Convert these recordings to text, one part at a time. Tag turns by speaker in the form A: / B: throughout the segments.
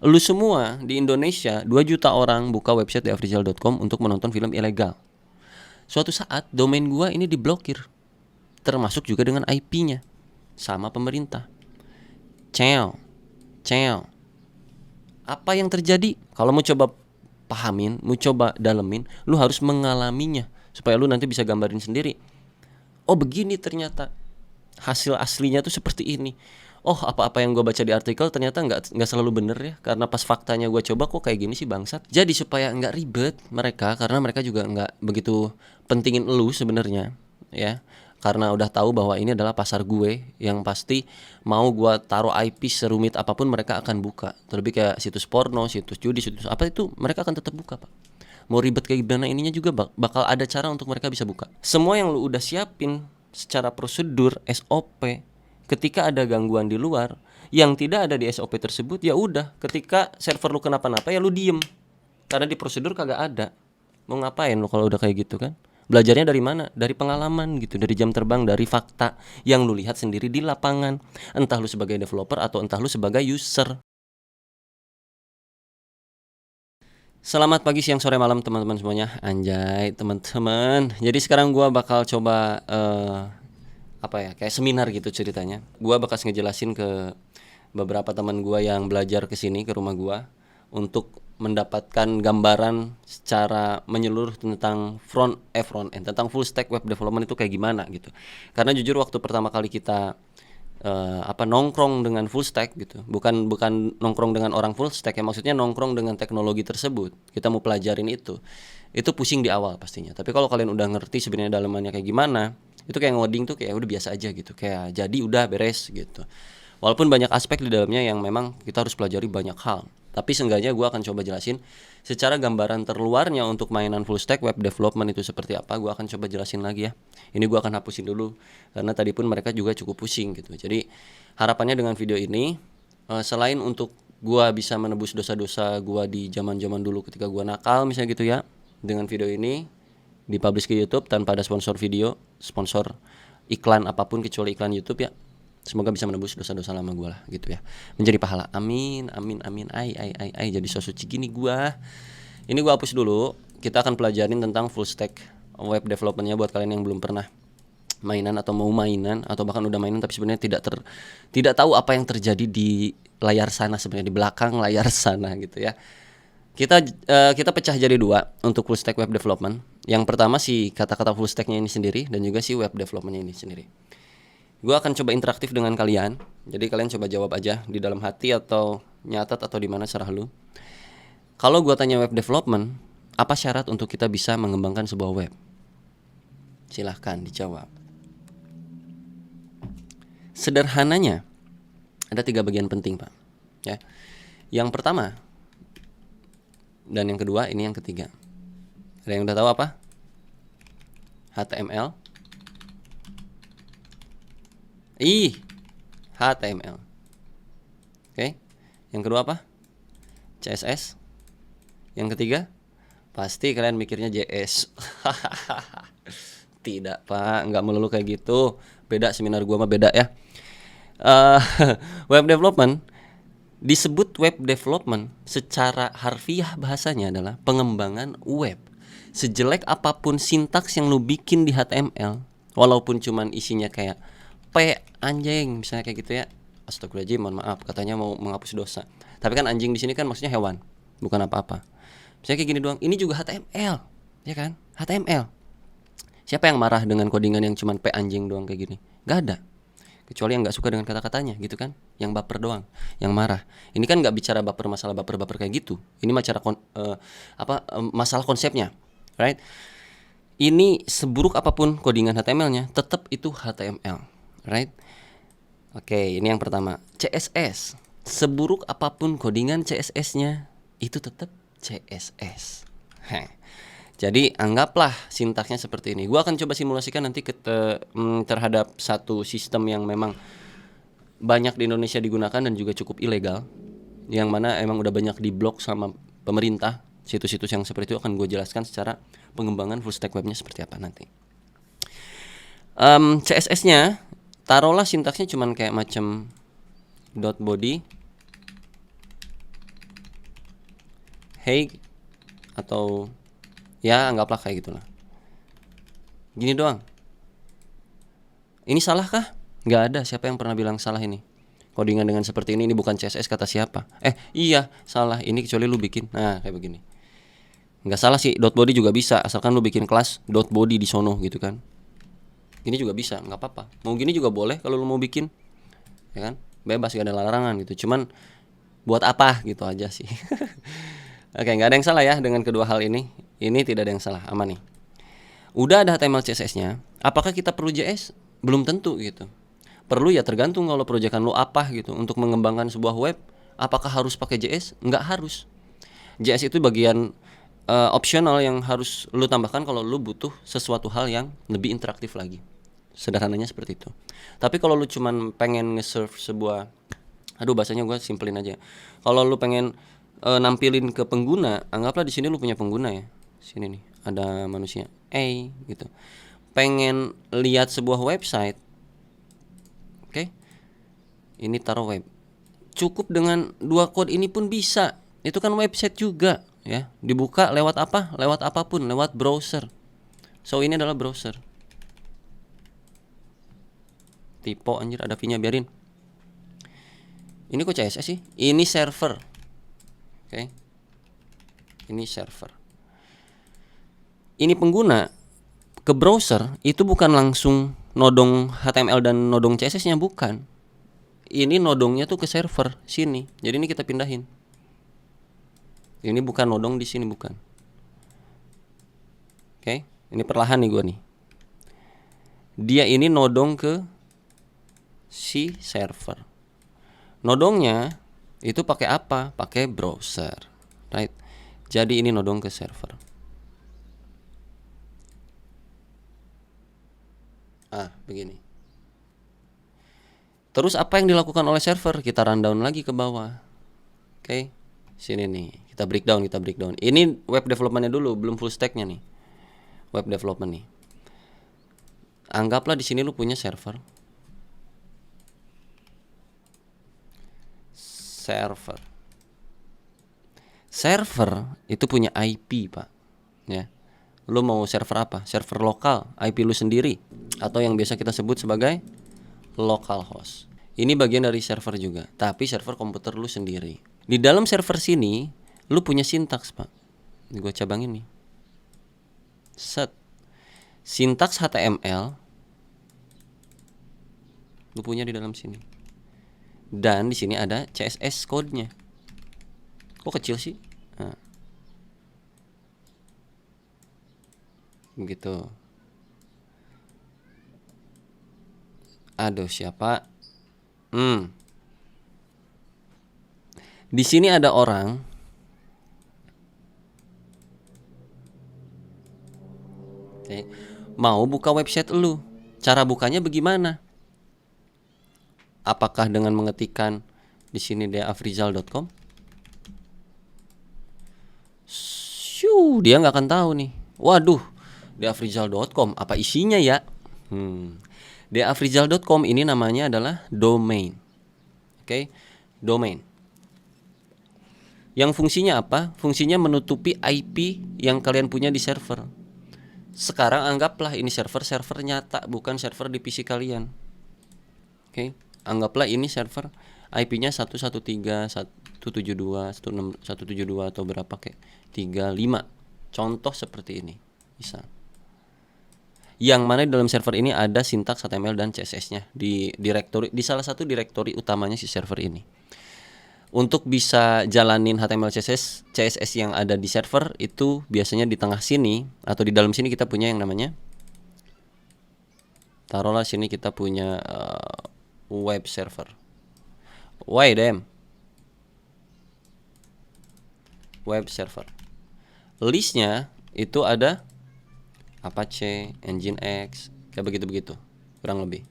A: Lu semua di Indonesia 2 juta orang buka website di afrizal.com untuk menonton film ilegal. Suatu saat domain gua ini diblokir, termasuk juga dengan IP-nya sama pemerintah. Cel. Apa yang terjadi? Kalau mau coba pahamin, mau coba dalemin, lu harus mengalaminya supaya lu nanti bisa gambarin sendiri. Oh begini ternyata hasil aslinya tuh seperti ini. Oh apa-apa yang gue baca di artikel ternyata nggak selalu bener ya, karena pas faktanya gue coba kok kayak gini sih bangsat. Jadi supaya nggak ribet mereka, karena mereka juga nggak begitu pentingin lu sebenarnya ya, karena udah tahu bahwa ini adalah pasar gue yang pasti mau gue taruh IP serumit apapun mereka akan buka. Terlebih kayak situs porno, situs judi, situs apa itu mereka akan tetap buka pak. Mau ribet kayak gimana ininya juga bakal ada cara untuk mereka bisa buka. Semua yang lu udah siapin secara prosedur SOP, ketika ada gangguan di luar yang tidak ada di SOP tersebut, ya udah ketika server lu kenapa-napa ya lu diem, karena di prosedur kagak ada. Mau ngapain lu kalau udah kayak gitu kan? Belajarnya dari mana? Dari pengalaman gitu, dari jam terbang, dari fakta yang lu lihat sendiri di lapangan. Entah lu sebagai developer atau entah lu sebagai user. Selamat pagi, siang, sore, malam teman-teman semuanya. Anjay teman-teman. Jadi sekarang gua bakal coba apa ya, kayak seminar gitu ceritanya. Gua bakal ngejelasin ke beberapa teman gua yang belajar ke sini ke rumah gua untuk mendapatkan gambaran secara menyeluruh tentang front end, tentang full stack web development itu kayak gimana gitu. Karena jujur waktu pertama kali kita nongkrong dengan full stack gitu, bukan nongkrong dengan orang full stack ya, maksudnya nongkrong dengan teknologi tersebut, kita mau pelajarin itu pusing di awal pastinya. Tapi kalau kalian udah ngerti sebenarnya dalamannya kayak gimana, itu kayak ngoding tuh kayak udah biasa aja gitu, kayak jadi udah beres gitu. Walaupun banyak aspek di dalamnya yang memang kita harus pelajari banyak hal, tapi seenggaknya gue akan coba jelasin secara gambaran terluarnya untuk mainan full stack web development itu seperti apa. Gue akan coba jelasin lagi ya. Ini gue akan hapusin dulu karena tadi pun mereka juga cukup pusing gitu. Jadi harapannya dengan video ini, selain untuk gue bisa menebus dosa-dosa gue di zaman-zaman dulu ketika gue nakal misalnya gitu ya, dengan video ini dipublish ke YouTube tanpa ada sponsor video, sponsor iklan apapun kecuali iklan YouTube ya. Semoga bisa menebus dosa-dosa lama gue lah gitu ya, menjadi pahala. Amin amin amin. Ai jadi so suci gini gue. Ini gue hapus dulu. Kita akan pelajarin tentang full stack web developmentnya buat kalian yang belum pernah mainan atau mau mainan atau bahkan udah mainan tapi sebenarnya tidak tahu apa yang terjadi di layar sana, sebenarnya di belakang layar sana gitu ya. Kita pecah jadi dua untuk full stack web development. Yang pertama si kata-kata full stacknya ini sendiri, dan juga si web developmentnya ini sendiri. Gue akan coba interaktif dengan kalian. Jadi kalian coba jawab aja di dalam hati atau nyatat atau di mana serah lu. Kalau gue tanya web development, apa syarat untuk kita bisa mengembangkan sebuah web? Silahkan dijawab. Sederhananya ada 3 bagian penting pak. Ya, yang pertama dan yang kedua, ini yang ketiga. Ada yang udah tahu apa? HTML. HTML. Oke. Yang kedua apa? CSS. Yang ketiga, pasti kalian mikirnya JS. Tidak pak, nggak melulu kayak gitu. Beda, seminar gua mah beda ya. Web development disebut web development secara harfiah bahasanya adalah pengembangan web. Sejelek apapun sintaks yang lu bikin di HTML, walaupun cuman isinya kayak P anjing misalnya kayak gitu ya, astagfirullahaladzim, mohon maaf, katanya mau menghapus dosa. Tapi kan anjing di sini kan maksudnya hewan, bukan apa-apa. Misalnya kayak gini doang, ini juga HTML, ya kan? HTML. Siapa yang marah dengan codingan yang cuman P anjing doang kayak gini? Gak ada. Kecuali yang gak suka dengan kata-katanya gitu kan, yang baper doang, yang marah. Ini kan gak bicara baper, masalah baper-baper kayak gitu. Ini masalah konsepnya, right? Ini seburuk apapun codingan HTML-nya, tetap itu HTML, right? Oke, ini yang pertama. CSS, seburuk apapun codingan CSS-nya, itu tetap CSS. Jadi anggaplah sintaksnya seperti ini. Gua akan coba simulasikan nanti terhadap satu sistem yang memang banyak di Indonesia digunakan dan juga cukup ilegal, yang mana emang udah banyak diblok sama pemerintah. Situs-situs yang seperti itu akan gue jelaskan secara pengembangan full stack webnya seperti apa nanti. CSS-nya taruhlah sintaksnya cuman kayak macam dot body hey, atau ya anggaplah kayak gitulah. Gini doang. Ini salah kah? Nggak ada. Siapa yang pernah bilang salah ini? Codingan dengan seperti ini bukan CSS kata siapa? Iya salah. Ini kecuali lu bikin. Nah kayak begini. Nggak salah sih. .body juga bisa. Asalkan lu bikin kelas .body di sono gitu kan. Gini juga bisa. Nggak apa-apa. Mau gini juga boleh kalau lu mau bikin. Ya kan? Bebas, gak ada larangan gitu. Cuman buat apa gitu aja sih. Oke, nggak ada yang salah ya dengan kedua hal ini. Ini tidak ada yang salah. Aman nih. Udah ada HTML CSS-nya, apakah kita perlu JS? Belum tentu gitu. Perlu ya tergantung kalau proyekan lu apa gitu. Untuk mengembangkan sebuah web, apakah harus pakai JS? Nggak harus. JS itu bagian opsional yang harus lu tambahkan kalau lu butuh sesuatu hal yang lebih interaktif lagi. Sederhananya seperti itu. Tapi kalau lu cuman pengen nge-serve sebuah, bahasanya gue simpelin aja. Kalau lu pengen nampilin ke pengguna, anggaplah di sini lu punya pengguna ya. Sini nih ada manusia gitu. Pengen lihat sebuah website, oke? Ini taruh web. Cukup dengan 2 kode ini pun bisa. Itu kan website juga ya. Dibuka lewat apa? Lewat apapun, lewat browser. So ini adalah browser. Typo anjir, ada V-nya, biarin. Ini kok CSS sih? Ini server. Oke. Ini server. Ini pengguna ke browser itu bukan langsung nodong HTML dan nodong CSS-nya, bukan. Ini nodongnya tuh ke server sini. Jadi ini kita pindahin. Ini bukan nodong di sini, bukan. Oke, ini perlahan nih gua nih. Dia ini nodong ke si server. Nodongnya itu pakai apa? Pakai browser, right? Jadi ini nodong ke server. Begini. Terus apa yang dilakukan oleh server? Kita rundown lagi ke bawah. Oke, sini nih. Kita breakdown. Ini web developmentnya dulu, belum full stacknya nih. Web development nih. Anggaplah di sini lu punya server. Server itu punya IP, Pak. Ya. Lu mau server apa? Server lokal, IP lu sendiri, atau yang biasa kita sebut sebagai localhost. Ini bagian dari server juga, tapi server komputer lu sendiri. Di dalam server sini, lu punya sintaks, Pak. Ini gue cabangin nih. Set. Sintaks HTML lu punya di dalam sini. Dan di sini ada CSS code-nya. Kok kecil sih? Nah. Begitu. Aduh, siapa? Di sini ada orang. Oke. Mau buka website lu. Cara bukanya bagaimana? Apakah dengan mengetikkan di sini deafrizal.com? Dia nggak akan tahu nih. Waduh, deafrizal.com apa isinya ya? Deafrizal.com ini namanya adalah domain. Oke, domain. Yang fungsinya apa? Fungsinya menutupi IP yang kalian punya di server. Sekarang anggaplah ini server nyata, bukan server di PC kalian. Oke, anggaplah ini server IP-nya 113.172.172 atau berapa kayak 35. Contoh seperti ini bisa. Yang mana di dalam server ini ada sintaks HTML dan CSS-nya di directory, di salah satu directory utamanya si server ini. Untuk bisa jalanin HTML CSS yang ada di server itu biasanya di tengah sini atau di dalam sini kita punya yang namanya, taruhlah sini kita punya web server. Web server. Listnya itu ada Apache, Nginx, kayak begitu-begitu, kurang lebih.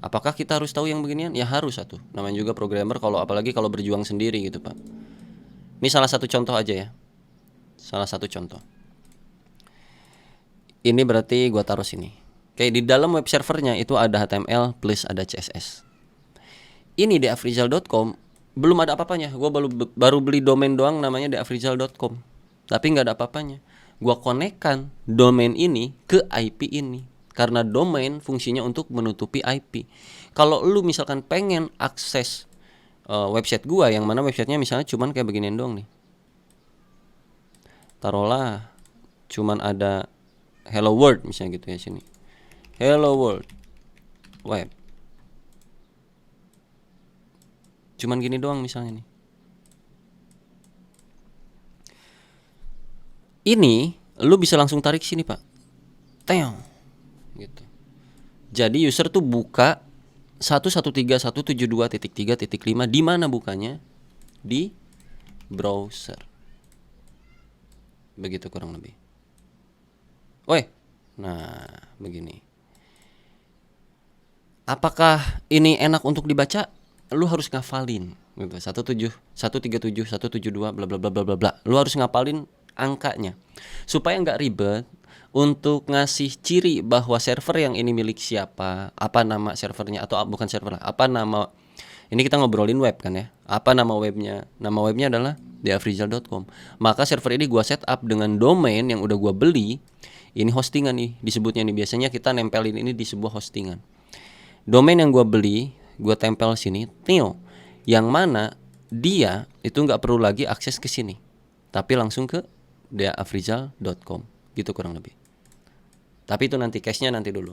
A: Apakah kita harus tahu yang beginian? Ya harus satu. Namanya juga programmer, apalagi kalau berjuang sendiri gitu, Pak. Ini salah satu contoh aja ya. Salah satu contoh. Ini berarti gua taruh sini. Kayak di dalam web servernya itu ada HTML plus ada CSS. Ini deafrizal.com belum ada apa-apanya. Gue baru beli domain doang namanya theafrizal.com, tapi nggak ada apa-apanya. Gue konekkan domain ini ke IP ini karena domain fungsinya untuk menutupi IP. Kalau lu misalkan pengen akses website gue, yang mana websitenya misalnya cuman kayak beginian doang nih, taruhlah cuman ada hello world misalnya gitu ya, sini hello world web, cuman gini doang misalnya nih. Ini lu bisa langsung tarik sini pak, teong gitu. Jadi user tuh buka 113.172.3.5. Di mana bukanya? Di browser. Begitu kurang lebih. Woi. Nah, begini. Apakah ini enak untuk dibaca? Lu harus ngafalin gitu. 137, 172 bla bla bla bla bla bla. Lu harus ngapalin angkanya supaya nggak ribet untuk ngasih ciri bahwa server yang ini milik siapa, apa nama servernya, atau bukan server lah, apa nama, ini kita ngobrolin web kan ya, apa nama webnya. Nama webnya adalah theafrizal.com. Maka server ini gua set up dengan domain yang udah gua beli. Ini hostingan nih disebutnya nih, biasanya kita nempelin ini di sebuah hostingan. Domain yang gua beli gua tempel sini, Tio, yang mana dia itu nggak perlu lagi akses ke sini, tapi langsung ke theafrizal.com gitu kurang lebih. Tapi itu nanti case-nya nanti dulu.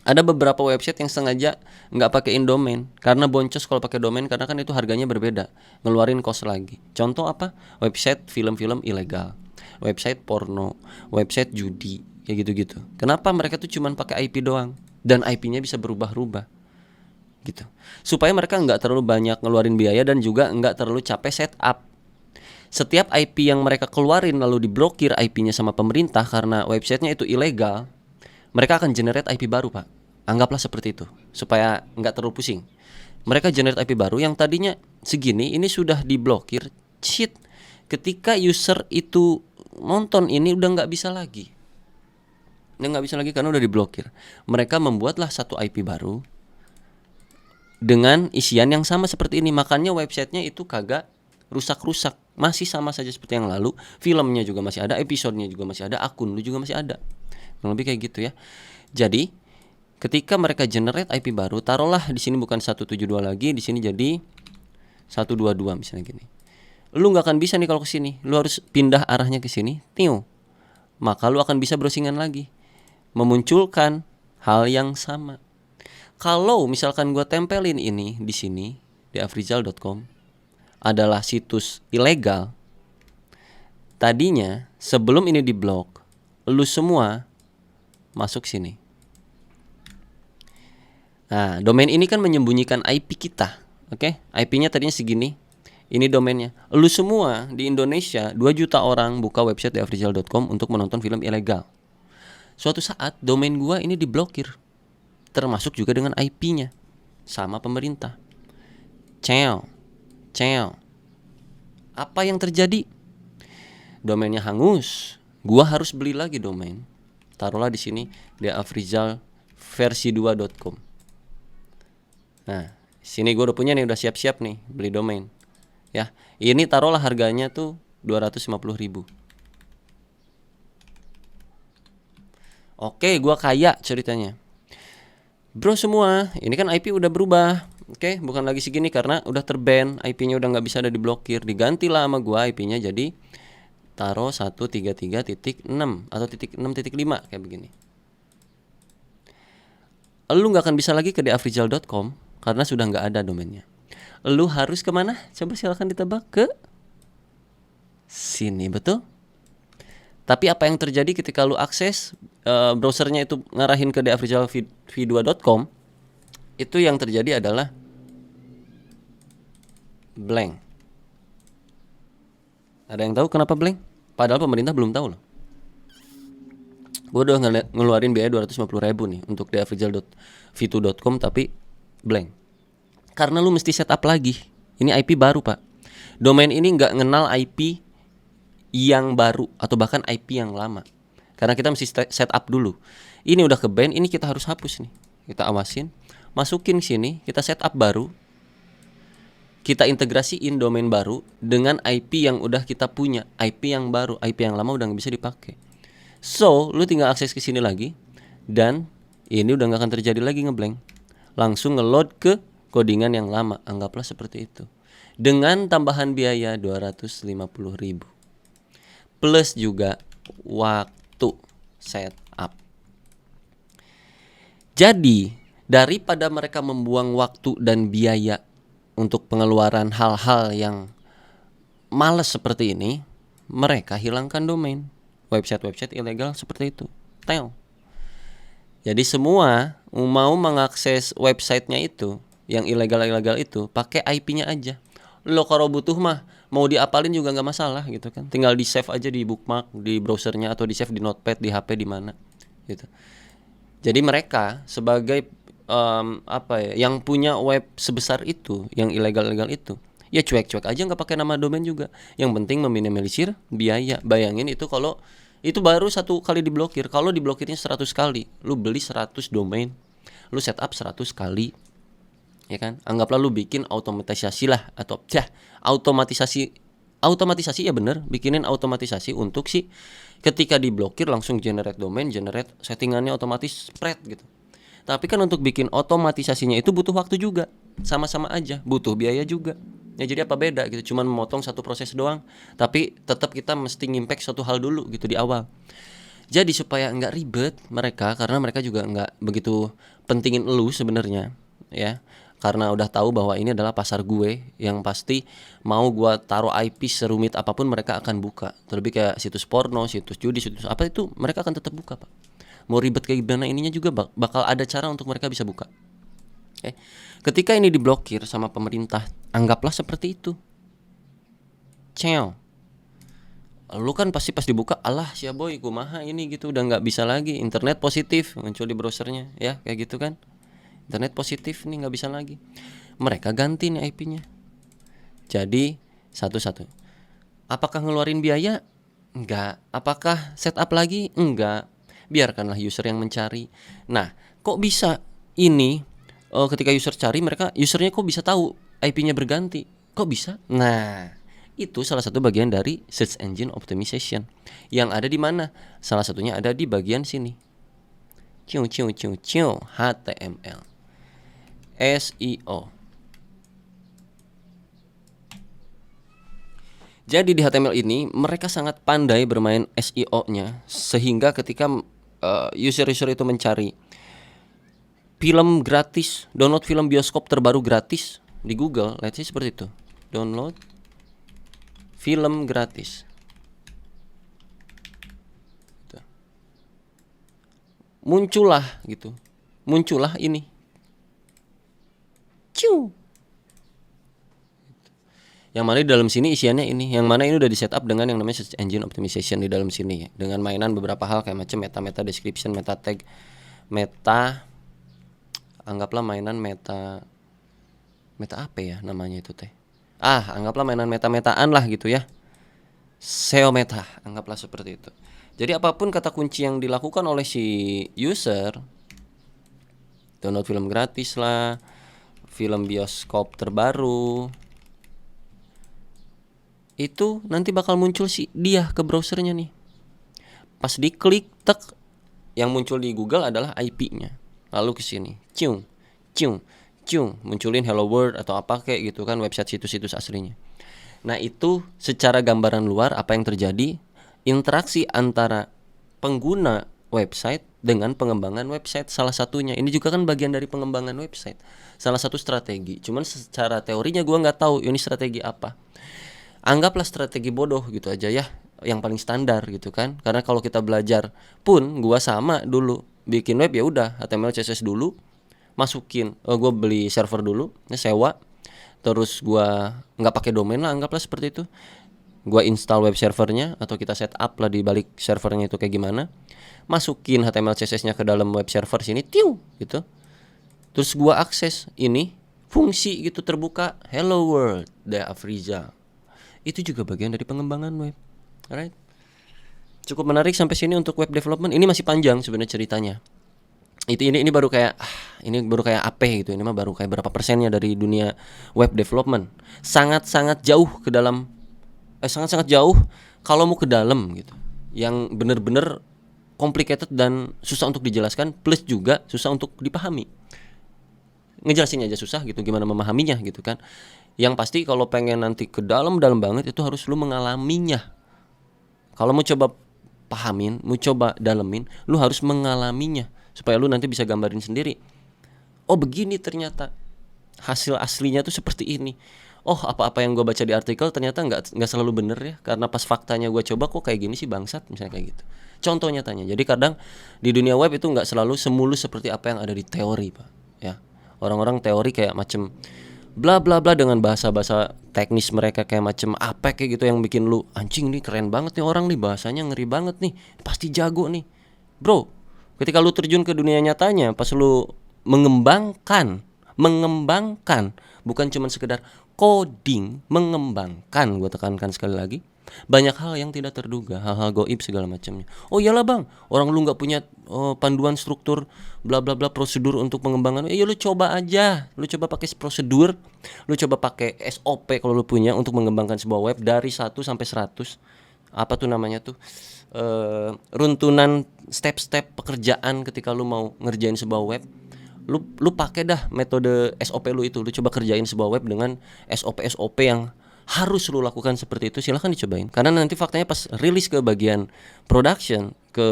A: Ada beberapa website yang sengaja nggak pakein domain karena boncos kalau pakai domain, karena kan itu harganya berbeda, ngeluarin cost lagi. Contoh apa? Website film-film ilegal, website porno, website judi, kayak gitu-gitu. Kenapa mereka tuh cuman pakai IP doang dan IP-nya bisa berubah-ubah gitu, supaya mereka nggak terlalu banyak ngeluarin biaya dan juga nggak terlalu capek setup. Setiap IP yang mereka keluarin lalu diblokir IP-nya sama pemerintah karena websitenya itu ilegal, mereka akan generate IP baru pak. Anggaplah seperti itu supaya nggak terlalu pusing. Mereka generate IP baru yang tadinya segini, ini sudah diblokir. Cheat, ketika user itu nonton ini udah nggak bisa lagi. Udah nggak bisa lagi karena udah diblokir. Mereka membuatlah satu IP baru dengan isian yang sama seperti ini. Makanya websitenya itu kagak rusak-rusak, masih sama saja seperti yang lalu. Filmnya juga masih ada, episodenya juga masih ada, akun lu juga masih ada. Lebih kayak gitu ya. Jadi ketika mereka generate IP baru, taruhlah di sini bukan 172 lagi, di sini jadi 122 misalnya gini. Lu nggak akan bisa nih kalau ke sini. Lu harus pindah arahnya ke sini. Tiu. Maka lu akan bisa browsingan lagi, memunculkan hal yang sama. Kalau misalkan gua tempelin ini di sini, theafrizal.com adalah situs ilegal. Tadinya sebelum ini diblok, lu semua masuk sini. Nah, domain ini kan menyembunyikan IP kita. Oke, IP-nya tadinya segini. Ini domainnya. Lu semua di Indonesia 2 juta orang buka website theafrizal.com untuk menonton film ilegal. Suatu saat domain gua ini diblokir, termasuk juga dengan IP-nya sama pemerintah. Ceo. Apa yang terjadi? Domainnya hangus. Gua harus beli lagi domain. Taruhlah di sini theafrizalversi2.com. Nah, sini gua udah punya nih, udah siap-siap nih beli domain. Ya, ini taruhlah harganya tuh 250.000. Oke, gua kaya ceritanya. Bro semua, ini kan IP udah berubah. Oke, bukan lagi segini karena udah terban, IP-nya udah nggak bisa ada diblokir. Digantilah sama gua IP-nya jadi taruh 133.6 atau 6.5 kayak begini. Lu nggak akan bisa lagi ke theafrizal.com karena sudah nggak ada domainnya. Lu harus kemana? Coba silakan ditebak. Ke sini, betul? Tapi apa yang terjadi ketika lu akses browsernya itu ngarahin ke theafrizalv2.com, itu yang terjadi adalah blank. Ada yang tahu kenapa blank? Padahal pemerintah belum tahu loh. Gue udah ngeluarin biaya 250.000 nih untuk theafrizal.v2.com tapi blank. Karena lu mesti setup lagi. Ini IP baru pak. Domain ini nggak ngenal IP yang baru atau bahkan IP yang lama. Karena kita mesti setup dulu. Ini udah ke ban, ini kita harus hapus nih. Kita awasin, masukin sini, kita setup baru. kita integrasiin domain baru dengan IP yang udah kita punya, IP yang baru, IP yang lama udah nggak bisa dipakai. So, lu tinggal akses ke sini lagi dan ini udah nggak akan terjadi lagi ngeblank. Langsung ngeload ke codingan yang lama, anggaplah seperti itu. Dengan tambahan biaya 250.000 plus juga waktu setup. Jadi, daripada mereka membuang waktu dan biaya untuk pengeluaran hal-hal yang males seperti ini, mereka hilangkan domain. Website-website ilegal seperti itu. Teo. Jadi semua mau mengakses websitenya itu, yang ilegal-ilegal itu, pakai IP-nya aja. Lo kalau butuh mah mau diapalin juga nggak masalah gitu kan. Tinggal di save aja di bookmark di browsernya atau di save di notepad di HP di mana gitu. Jadi mereka sebagai yang punya web sebesar itu, yang ilegal-ilegal itu, ya cuek-cuek aja nggak pakai nama domain juga. Yang penting meminimalisir biaya. Bayangin itu kalau itu baru satu kali diblokir. Kalau diblokirnya 100 kali, lu beli 100 domain, lu setup 100 kali, ya kan? Anggaplah lu bikin automatisasi lah atau automatisasi ya bener, bikinin automatisasi untuk si ketika diblokir langsung generate domain, generate settingannya otomatis spread gitu. Tapi kan untuk bikin otomatisasinya itu butuh waktu juga. Sama-sama aja, butuh biaya juga. Ya jadi apa beda gitu, cuman memotong satu proses doang. Tapi tetap kita mesti ngimpact suatu hal dulu gitu di awal. Jadi supaya nggak ribet mereka, karena mereka juga nggak begitu pentingin elu sebenarnya, ya. Karena udah tahu bahwa ini adalah pasar gue yang pasti mau gue taruh IP serumit apapun mereka akan buka. Terlebih kayak situs porno, situs judi, situs apa itu mereka akan tetap buka, Pak. Mau ribet kayak gimana ininya juga bakal ada cara untuk mereka bisa buka. Ketika ini diblokir sama pemerintah, anggaplah seperti itu. Ciao. Lu kan pasti pas dibuka, alah sia boy kumaha ini gitu, udah nggak bisa lagi. Internet positif muncul di browsernya, ya kayak gitu kan. Internet positif nih nggak bisa lagi. Mereka ganti nih IP-nya. Jadi satu-satu. Apakah ngeluarin biaya? Enggak. Apakah setup lagi? Enggak. Biarkanlah user yang mencari. Nah, kok bisa ini ketika user cari usernya kok bisa tahu IP-nya berganti? Kok bisa? Nah, itu salah satu bagian dari search engine optimization. Yang ada di mana? Salah satunya ada di bagian sini. HTML. SEO. Jadi di HTML ini mereka sangat pandai bermain SEO-nya sehingga ketika user-user itu mencari film gratis, download film bioskop terbaru gratis di Google, let's say seperti itu. Download film gratis. Muncullah gitu. Muncullah ini. Yang mana di dalam sini isiannya ini, yang mana ini udah di setup dengan yang namanya search engine optimization di dalam sini ya. Dengan mainan beberapa hal kayak macam meta description, meta tag, anggaplah mainan meta apa ya namanya itu teh. Anggaplah mainan meta-metaan lah gitu ya. SEO meta, anggaplah seperti itu. Jadi apapun kata kunci yang dilakukan oleh si user, download film gratis lah, film bioskop terbaru, itu nanti bakal muncul dia ke browsernya nih. Pas diklik tek, yang muncul di Google adalah IP-nya. Lalu ke sini, ciung, munculin Hello World atau apa kayak gitu kan, website situs-situs aslinya. Nah, itu secara gambaran luar apa yang terjadi, interaksi antara pengguna website dengan pengembangan website salah satunya. Ini juga kan bagian dari pengembangan website. Salah satu strategi. Cuman secara teorinya gue nggak tahu ini strategi apa. Anggaplah strategi bodoh gitu aja ya, yang paling standar gitu kan. Karena kalau kita belajar pun gua sama dulu bikin web ya udah HTML CSS dulu, masukin gua beli server dulu, sewa. Terus gua nggak pakai domain lah, anggaplah seperti itu. Gua install web servernya atau kita set up lah di balik servernya itu kayak gimana. Masukin HTML CSS-nya ke dalam web server sini, gitu. Terus gua akses ini fungsi gitu terbuka, Hello World, The Afriza. Itu juga bagian dari pengembangan web. Alright. Cukup menarik sampai sini untuk web development. Ini masih panjang sebenarnya ceritanya. Ini baru kayak ini baru kayak AP gitu. Ini mah baru kayak berapa persennya dari dunia web development. Sangat-sangat jauh ke dalam sangat-sangat jauh kalau mau ke dalam gitu. Yang bener-bener complicated dan susah untuk dijelaskan, plus juga susah untuk dipahami. Ngejelasinnya aja susah gitu, gimana memahaminya gitu kan. Yang pasti kalau pengen nanti ke dalam-dalam banget itu harus lu mengalaminya. Kalau mau coba pahamin, mau coba dalemin, lu harus mengalaminya supaya lu nanti bisa gambarin sendiri. Oh begini ternyata hasil aslinya tuh seperti ini. Oh apa-apa yang gue baca di artikel ternyata nggak selalu bener ya, karena pas faktanya gue coba kok kayak gini sih bangsat, misalnya kayak gitu. Contoh nyatanya. Jadi kadang di dunia web itu nggak selalu semulus seperti apa yang ada di teori, Pak. Ya, orang-orang teori kayak macem bla bla bla dengan bahasa-bahasa teknis mereka kayak macem apa kayak gitu yang bikin lu anjing nih keren banget nih orang nih, bahasanya ngeri banget nih, pasti jago nih. Bro, ketika lu terjun ke dunia nyatanya, pas lu mengembangkan bukan cuma sekedar coding, mengembangkan, gue tekankan sekali lagi, banyak hal yang tidak terduga, hal-hal goib segala macamnya. Oh iyalah bang, orang lu nggak punya panduan struktur bla bla bla prosedur untuk pengembangan. Ya lu coba aja, lu coba pakai prosedur, lu coba pakai SOP kalau lu punya untuk mengembangkan sebuah web dari 1 sampai 100. Apa tuh namanya tuh? Runtunan step-step pekerjaan ketika lu mau ngerjain sebuah web. Lu pakai dah metode SOP lu itu. Lu coba kerjain sebuah web dengan SOP yang harus lu lakukan seperti itu. Silahkan dicobain. Karena nanti faktanya pas rilis ke bagian production, ke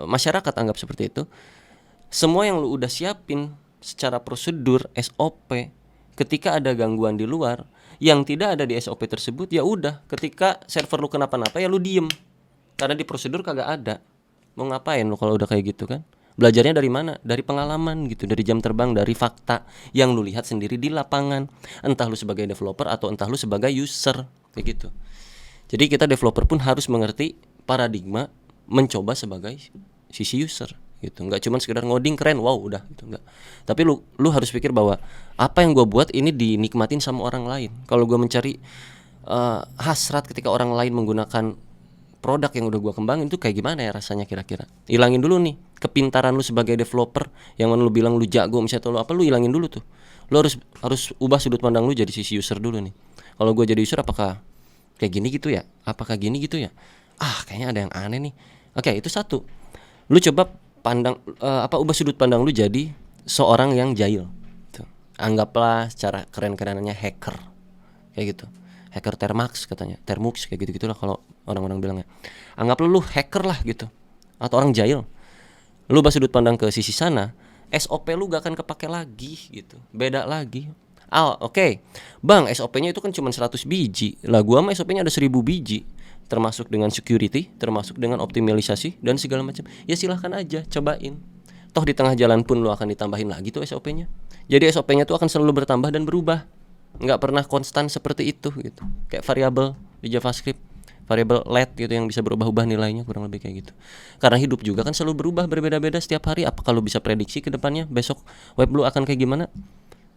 A: masyarakat anggap seperti itu, semua yang lu udah siapin secara prosedur SOP, ketika ada gangguan di luar yang tidak ada di SOP tersebut, ya udah, ketika server lu kenapa-napa ya lu diem. Karena di prosedur kagak ada. Mau ngapain lu kalau udah kayak gitu kan? Belajarnya dari mana? Dari pengalaman gitu, dari jam terbang, dari fakta yang lu lihat sendiri di lapangan. Entah lu sebagai developer atau entah lu sebagai user, kayak gitu. Jadi kita developer pun harus mengerti paradigma mencoba sebagai sisi user gitu. Nggak cuma sekedar ngoding keren, wow udah gitu, enggak. Tapi lu harus pikir bahwa apa yang gua buat ini dinikmatin sama orang lain. Kalau gua mencari hasrat ketika orang lain menggunakan produk yang udah gua kembangin itu kayak gimana ya rasanya kira-kira. Ilangin dulu nih kepintaran lu sebagai developer yang lu bilang lu jago misalnya, lu apa, lu ilangin dulu tuh. Lu harus ubah sudut pandang lu jadi sisi user dulu nih. Kalau gua jadi user apakah kayak gini gitu ya? Apakah gini gitu ya? Kayaknya ada yang aneh nih. Oke, itu satu. Lu coba ubah sudut pandang lu jadi seorang yang jahil. Tuh. Anggaplah secara keren-kerenannya hacker. Kayak gitu. Hacker Termux katanya, Termux kayak gitu-gitulah kalau orang-orang bilangnya. Anggaplah lu hacker lah gitu, atau orang jahil. Lu ubah sudut pandang ke sisi sana, SOP lu gak akan kepake lagi gitu. Beda lagi. Oke. Bang, SOP-nya itu kan cuma 100 biji. Lah gua mah SOP-nya ada 1000 biji. Termasuk dengan security, termasuk dengan optimalisasi dan segala macam. Ya silahkan aja cobain. Toh di tengah jalan pun lu akan ditambahin lagi tuh SOP-nya. Jadi SOP-nya tuh akan selalu bertambah dan berubah. Nggak pernah konstan seperti itu gitu. Kayak variabel di JavaScript, variabel let gitu yang bisa berubah-ubah nilainya, kurang lebih kayak gitu. Karena hidup juga kan selalu berubah, berbeda-beda setiap hari. Apa kalau bisa prediksi ke depannya besok web lu akan kayak gimana?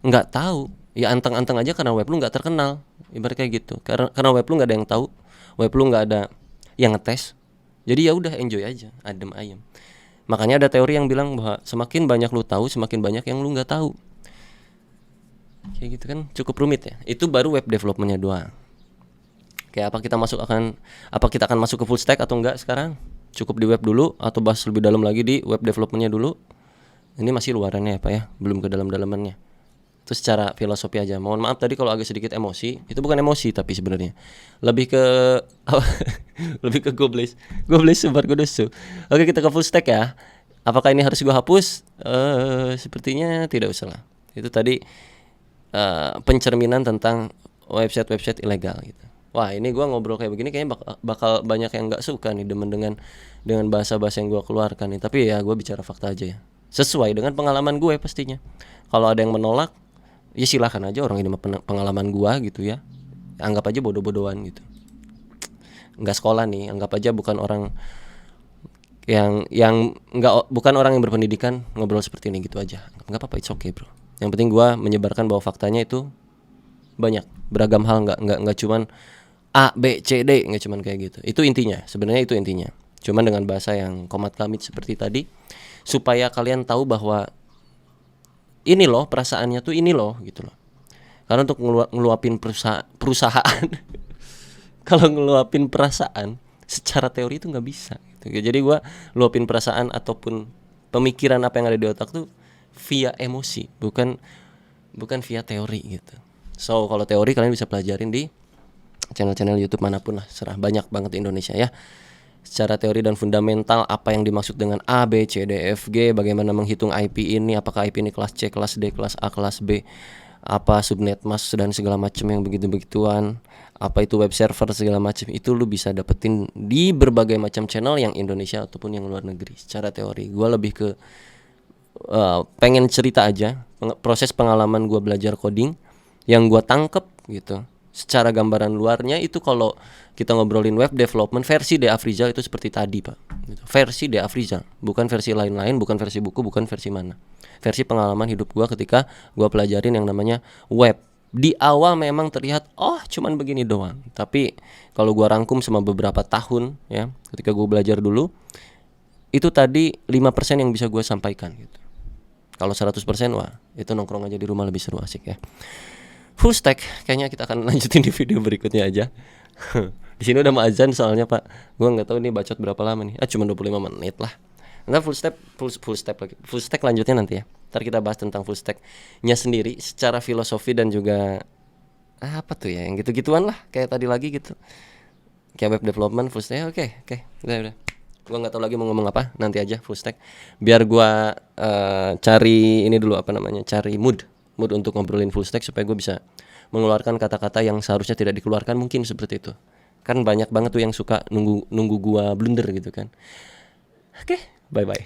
A: Nggak tahu. Ya anteng-anteng aja karena web lu nggak terkenal. Ibarat kayak gitu. Karena web lu nggak ada yang tahu, web lu nggak ada yang ngetes. Jadi ya udah enjoy aja, adem ayem. Makanya ada teori yang bilang bahwa semakin banyak lu tahu, semakin banyak yang lu nggak tahu. Kayak gitu kan cukup rumit ya. Itu baru web developmentnya doang. Kayak apa kita akan masuk ke full stack atau enggak sekarang? Cukup di web dulu atau bahas lebih dalam lagi di web developmentnya dulu? Ini masih luarannya ya Pak ya, belum ke dalam-dalamannya. Itu secara filosofi aja. Mohon maaf tadi kalau agak sedikit emosi. Itu bukan emosi tapi sebenarnya lebih ke lebih ke gobles sebar kudusu. Oke, kita ke full stack ya. Apakah ini harus gua hapus? Sepertinya tidak usah lah. Itu tadi pencerminan tentang website ilegal gitu. Wah, ini gue ngobrol kayak begini kayaknya bakal banyak yang nggak suka nih dengan bahasa-bahasa yang gue keluarkan nih. Tapi ya gue bicara fakta aja ya, sesuai dengan pengalaman gue pastinya. Kalau ada yang menolak, ya silahkan aja, orang ini pengalaman gue gitu ya. Anggap aja bodoh-bodohan gitu. Nggak sekolah nih, anggap aja bukan orang bukan orang yang berpendidikan ngobrol seperti ini gitu aja. Nggak apa-apa, it's okay bro. Yang penting gue menyebarkan bahwa faktanya itu banyak, beragam hal, nggak cuman A, B, C, D, nggak cuman kayak gitu. Itu intinya, sebenarnya itu intinya. Cuman dengan bahasa yang komat kamit seperti tadi, supaya kalian tahu bahwa ini loh perasaannya tuh ini loh gitu loh. Karena untuk ngeluapin perusahaan kalau ngeluapin perasaan secara teori itu nggak bisa gitu. Jadi gue luapin perasaan ataupun pemikiran apa yang ada di otak tuh via emosi, bukan via teori gitu. So kalau teori kalian bisa pelajarin di channel-channel YouTube manapun lah, serah, banyak banget di Indonesia ya. Secara teori dan fundamental apa yang dimaksud dengan A, B, C, D, F, G, bagaimana menghitung IP ini, apakah IP ini kelas C, kelas D, kelas A, kelas B, apa subnet mask dan segala macam yang begitu-begituan, apa itu web server segala macam, itu lu bisa dapetin di berbagai macam channel yang Indonesia ataupun yang luar negeri. Secara teori gue lebih ke pengen cerita aja proses pengalaman gue belajar coding yang gue tangkep gitu. Secara gambaran luarnya itu kalau kita ngobrolin web development versi De Afrizal itu seperti tadi Pak gitu. Versi De Afrizal, bukan versi lain-lain, bukan versi buku, bukan versi mana. Versi pengalaman hidup gue ketika gue pelajarin yang namanya web. Di awal memang terlihat cuman begini doang, tapi kalau gue rangkum sama beberapa tahun ya, ketika gue belajar dulu, itu tadi 5% yang bisa gue sampaikan gitu. Kalau 100% wah itu nongkrong aja di rumah lebih seru, asik ya. Full stack kayaknya kita akan lanjutin di video berikutnya aja. Di sini udah mau azan soalnya Pak. Gua nggak tahu nih bacot berapa lama nih. Cuma 25 menit lah. Ntar full stack lanjutnya nanti ya. Ntar kita bahas tentang full stacknya sendiri secara filosofi dan juga apa tuh ya, yang gitu-gituan lah kayak tadi lagi gitu. Kayak web development full stack. Oke. Udah. Gua nggak tahu lagi mau ngomong apa, nanti aja full stack. Biar gua cari ini dulu cari mood untuk ngobrolin full stack supaya gue bisa mengeluarkan kata-kata yang seharusnya tidak dikeluarkan, mungkin seperti itu. Kan banyak banget tuh yang suka nunggu gua blunder gitu kan. Oke, bye bye.